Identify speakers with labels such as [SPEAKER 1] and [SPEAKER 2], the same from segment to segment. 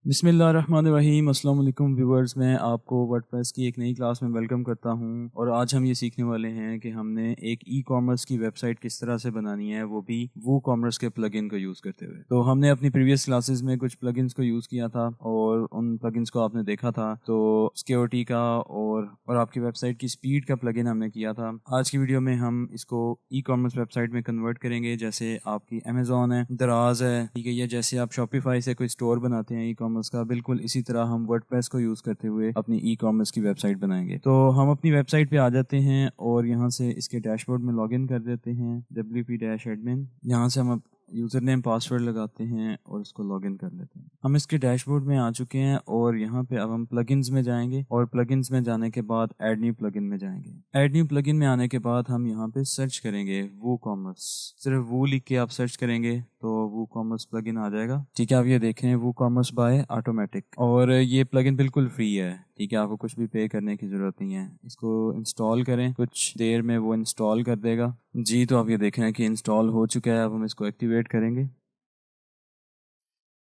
[SPEAKER 1] बिस्मिल्लाहिर्रहमानिर्रहीम। अस्सलाम वालेकुम व्यूअर्स, मैं आपको वर्डप्रेस की एक नई क्लास में वेलकम करता हूं और आज हम ये सीखने वाले हैं कि हमने एक ई कॉमर्स की वेबसाइट किस तरह से बनानी है, वो भी वो कॉमर्स के प्लगइन को यूज़ करते हुए। तो हमने अपनी प्रीवियस क्लासेस में कुछ प्लगइन्स को यूज़ किया था और उन प्लगइन्स को आपने देखा था। तो सिक्योरिटी का और आपकी वेबसाइट की स्पीड का प्लगइन हमने किया था। आज की वीडियो में हम इसको ई कॉमर्स वेबसाइट में कन्वर्ट करेंगे। जैसे आपकी अमेजोन है, दराज है, ठीक है, या जैसे आप शॉपिफाई से कोई स्टोर बनाते हैं ई कॉमर्स का, बिल्कुल इसी तरह हम वर्डप्रेस को यूज़ करते हुए अपनी ई कॉमर्स की वेबसाइट बनाएंगे। तो हम अपनी वेबसाइट पे आ जाते हैं और यहाँ से इसके डैशबोर्ड में लॉगिन कर देते हैं, wp-admin। यहाँ से हम यूज़र नेम पासवर्ड लगाते हैं और इसको लॉगिन कर लेते हैं। हम इसके डैशबोर्ड में आ चुके हैं और यहाँ पे अब हम प्लगइन्स में जाएंगे और प्लगइन्स में जाने के बाद ऐड न्यू प्लगइन में जाएंगे। ऐड न्यू प्लगइन में आने के बाद हम यहाँ पे सर्च करेंगे वो कॉमर्स। सिर्फ वो लिख के आप सर्च करेंगे तो वो कॉमर्स प्लगइन आ जाएगा। ठीक है, आप ये देखें वो कॉमर्स बाय ऑटोमेटिक, और ये प्लगइन बिल्कुल फ्री है। ठीक है, आपको कुछ भी पे करने की ज़रूरत नहीं है। इसको इंस्टॉल करें, कुछ देर में वो इंस्टॉल कर देगा। जी, तो आप ये देख रहे हैं कि इंस्टॉल हो चुका है। अब हम इसको एक्टिवेट करेंगे।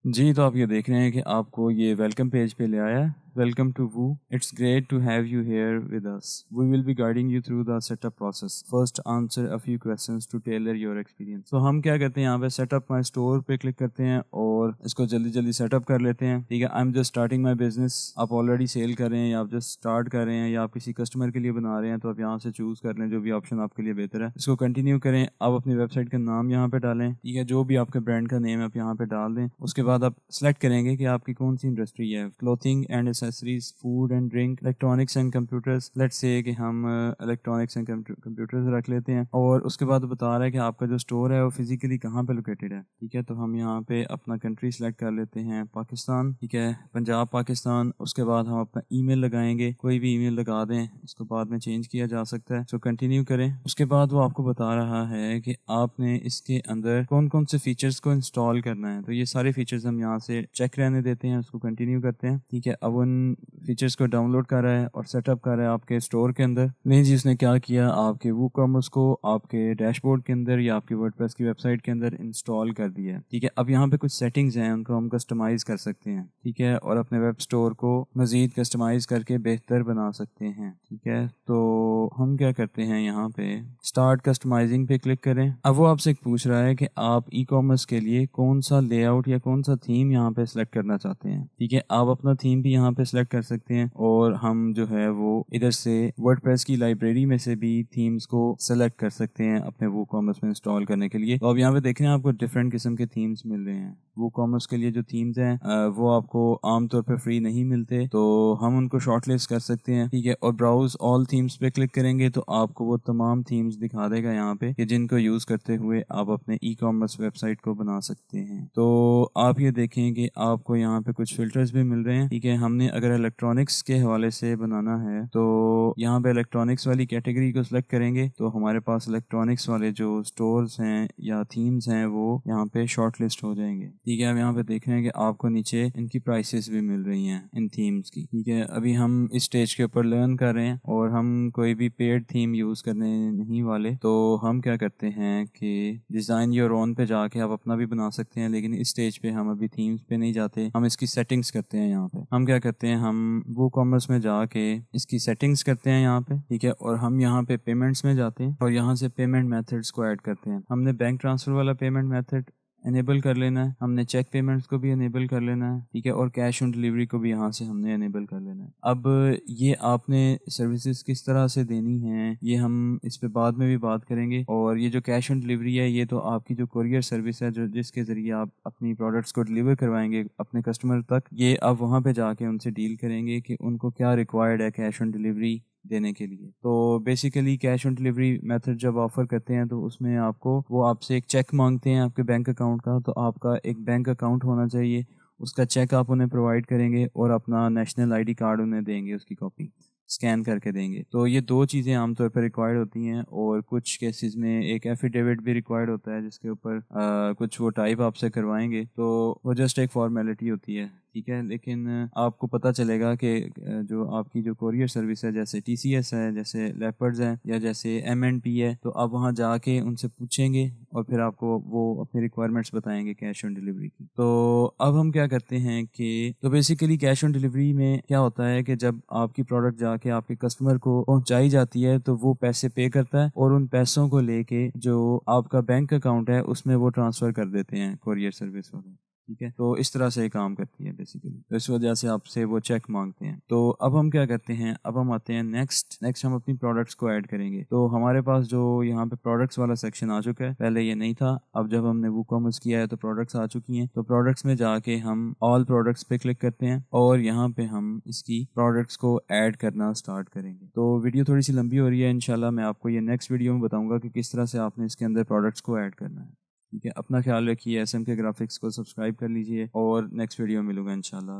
[SPEAKER 1] जी, तो आप ये देख रहे हैं कि आपको ये वेलकम पेज पे ले आया है। Welcome to Woo, it's great to have you here with us. We will be guiding you through the setup process. First answer a few questions to tailor your experience. तो हम क्या करते हैं, यहाँ पे सेटअप माय स्टोर पे click करते हैं और इसको जल्दी जल्दी सेटअप कर लेते हैं। ठीक है, I am just starting my business. आप ऑलरेडी सेल कर रहे हैं या आप जस्ट स्टार्ट कर रहे हैं या आप किसी कस्टमर के लिए बना रहे हैं, तो आप यहाँ से चूज कर लें जो भी ऑप्शन आपके लिए बेहतर है। इसको कंटिन्यू करें। आप अपनी वेबसाइट का नाम यहाँ पे डालें। ठीक है, जो भी आपके ब्रांड का नेम है आप यहाँ पे डाल दें। उसके बाद आप सेलेक्ट करेंगे कि आपकी कौन सी इंडस्ट्री है। Clothing and accessories, food and drink, electronics and computers. Let's say कि हम इलेक्ट्रॉनिक्स एंड कंप्यूटर्स रख लेते हैं। और उसके बाद बता रहा है कि आपका जो स्टोर है वो फिजिकली कहाँ पे लोकेटेड है। ठीक है, तो हम यहाँ पे अपना कंट्री सेलेक्ट कर लेते हैं, पाकिस्तान। ठीक है, पंजाब पाकिस्तान। उसके बाद हम अपना ईमेल लगाएंगे, कोई भी ईमेल लगा दें, इसको बाद में चेंज किया जा सकता है। सो कंटिन्यू करें। उसके बाद वो आपको बता रहा है कि आपने इसके अंदर कौन कौन से फीचर्स को इंस्टॉल करना है। तो ये सारे फीचर्स हम यहाँ से चेक रहने देते हैं, उसको कंटिन्यू करते हैं। ठीक है, अब उन फीचर्स को डाउनलोड कर रहा है और सेटअप कर रहा है आपके स्टोर के अंदर। नहीं जी, उसने क्या किया, आपके वो कॉमर्स को आपके डैशबोर्ड के अंदर या आपकी वर्डप्रेस की वेबसाइट के अंदर इंस्टॉल कर दिया है। ठीक है, अब यहाँ पे कुछ सेटिंग्स हैं, उनको हम कस्टमाइज कर सकते हैं। ठीक है, और अपने वेब स्टोर को मजीद कस्टमाइज करके बेहतर बना सकते हैं। ठीक है, तो हम क्या करते हैं, यहाँ पे स्टार्ट कस्टमाइजिंग पे क्लिक करें। अब वो आपसे पूछ रहा है कि आप ई कॉमर्स के लिए कौन सा लेआउट या कौन सा थीम यहाँ पे सिलेक्ट करना चाहते हैं। ठीक है, आप अपना थीम भी यहाँ पे सिलेक्ट कर सकते हैं और हम जो है वो इधर से वर्डप्रेस की लाइब्रेरी में से भी थीम्स को सेलेक्ट कर सकते हैं अपने वो कॉमर्स में इंस्टॉल करने के लिए। तो अब यहाँ पे देख रहे हैं आपको डिफरेंट किस्म के थीम्स मिल रहे हैं। वो कॉमर्स के लिए जो थीम्स हैं वो आपको आमतौर पर फ्री नहीं मिलते, तो हम उनको शॉर्टलिस्ट कर सकते हैं। ठीक है, और ब्राउज ऑल थीम्स पे क्लिक करेंगे तो आपको वो तमाम थीम्स दिखा देगा यहाँ पे कि जिनको यूज करते हुए आप अपने ई कॉमर्स वेबसाइट को बना सकते हैं। तो आप ये देखें कि आपको यहाँ पे कुछ फिल्टर्स भी मिल रहे हैं। ठीक है, हमने अगर इलेक्ट्रॉनिक्स के हवाले से बनाना है तो यहाँ पे इलेक्ट्रॉनिक्स वाली कैटेगरी को सिलेक्ट करेंगे तो हमारे पास इलेक्ट्रॉनिक्स वाले जो स्टोर्स हैं या थीम्स हैं वो यहाँ पे शॉर्ट लिस्ट हो जाएंगे। ठीक है, अब यहाँ पे देख रहे हैं कि आपको नीचे इनकी प्राइसेस भी मिल रही हैं इन थीम्स की। ठीक है, अभी हम इस स्टेज के ऊपर लर्न कर रहे हैं और हम कोई भी पेड थीम यूज करने नहीं वाले। तो हम क्या करते हैं कि डिजाइन योर ओन पे जाके आप अपना भी बना सकते हैं, लेकिन इस स्टेज पे हम अभी थीम्स पे नहीं जाते, हम इसकी सेटिंग्स करते हैं। यहाँ पे हम क्या करते हैं, हम वो कॉमर्स में जाके इसकी सेटिंग्स करते हैं यहाँ पे। ठीक है, और हम यहाँ पे पेमेंट्स में जाते हैं और यहाँ से पेमेंट मेथड्स को ऐड करते हैं। हमने बैंक ट्रांसफर वाला पेमेंट मेथड एनेबल कर लेना है, हमने चेक पेमेंट्स को भी एनेबल कर लेना है। ठीक है, और कैश ऑन डिलीवरी को भी यहाँ से हमने एनेबल कर लेना है। अब ये आपने सर्विसेज किस तरह से देनी है ये हम इस पे बाद में भी बात करेंगे। और ये जो कैश ऑन डिलीवरी है ये तो आपकी जो कुरियर सर्विस है जो जिसके जरिए आप अपनी प्रोडक्ट्स को डिलीवर करवाएंगे अपने कस्टमर तक, ये आप वहाँ पे जाके उनसे डील करेंगे कि उनको क्या रिक्वायर्ड है कैश ऑन डिलीवरी देने के लिए। तो basically cash on delivery method जब ऑफर करते हैं तो उसमें आपको वो आपसे एक चेक मांगते हैं आपके बैंक अकाउंट का, तो आपका एक बैंक अकाउंट होना चाहिए, उसका चेक आप उन्हें प्रोवाइड करेंगे और अपना नेशनल आईडी कार्ड उन्हें देंगे, उसकी कॉपी स्कैन करके देंगे। तो ये दो चीज़ें आमतौर पर रिक्वायर्ड होती हैं और कुछ केसेस में एक एफिडेविट भी रिक्वायर्ड होता है जिसके ऊपर कुछ वो टाइप आपसे करवाएंगे, तो वो जस्ट एक फॉर्मेलिटी होती है। ठीक है। लेकिन आपको पता चलेगा कि जो आपकी जो कोरियर सर्विस है, जैसे TCS है, जैसे लेपर्ड्स है, या जैसे MNP है, तो आप वहाँ जाके उनसे पूछेंगे और फिर आपको वो अपनी रिक्वायरमेंट्स बताएंगे कैश ऑन डिलीवरी की। तो अब हम क्या करते हैं कि तो बेसिकली कैश ऑन डिलीवरी में क्या होता है कि जब आपकी प्रोडक्ट जाके आपके कस्टमर को पहुंचाई जाती है तो वो पैसे पे करता है और उन पैसों को लेके जो आपका बैंक अकाउंट है उसमें वो ट्रांसफ़र कर देते हैं कोरियर सर्विस वाले। ठीक है, तो इस तरह से ये काम करती है बेसिकली। तो इस वजह से आपसे वो चेक मांगते हैं। तो अब हम क्या करते हैं, अब हम आते हैं नेक्स्ट हम अपनी प्रोडक्ट्स को ऐड करेंगे। तो हमारे पास जो यहाँ पे प्रोडक्ट्स वाला सेक्शन आ चुका है, पहले ये नहीं था। अब जब हमने वूकॉमर्स किया है तो प्रोडक्ट्स आ चुकी हैं। तो प्रोडक्ट्स में जाके हम ऑल प्रोडक्ट्स पे क्लिक करते हैं और यहाँ पे हम इसकी प्रोडक्ट्स को ऐड करना स्टार्ट करेंगे। तो वीडियो थोड़ी सी लंबी हो रही है, इंशाल्लाह मैं आपको ये नेक्स्ट वीडियो में बताऊंगा कि किस तरह से आपने इसके अंदर प्रोडक्ट्स को ऐड करना है। ठीक है, अपना ख्याल रखिए, SMK ग्राफिक्स को सब्सक्राइब कर लीजिए और नेक्स्ट वीडियो में मिलूंगा इंशाल्लाह।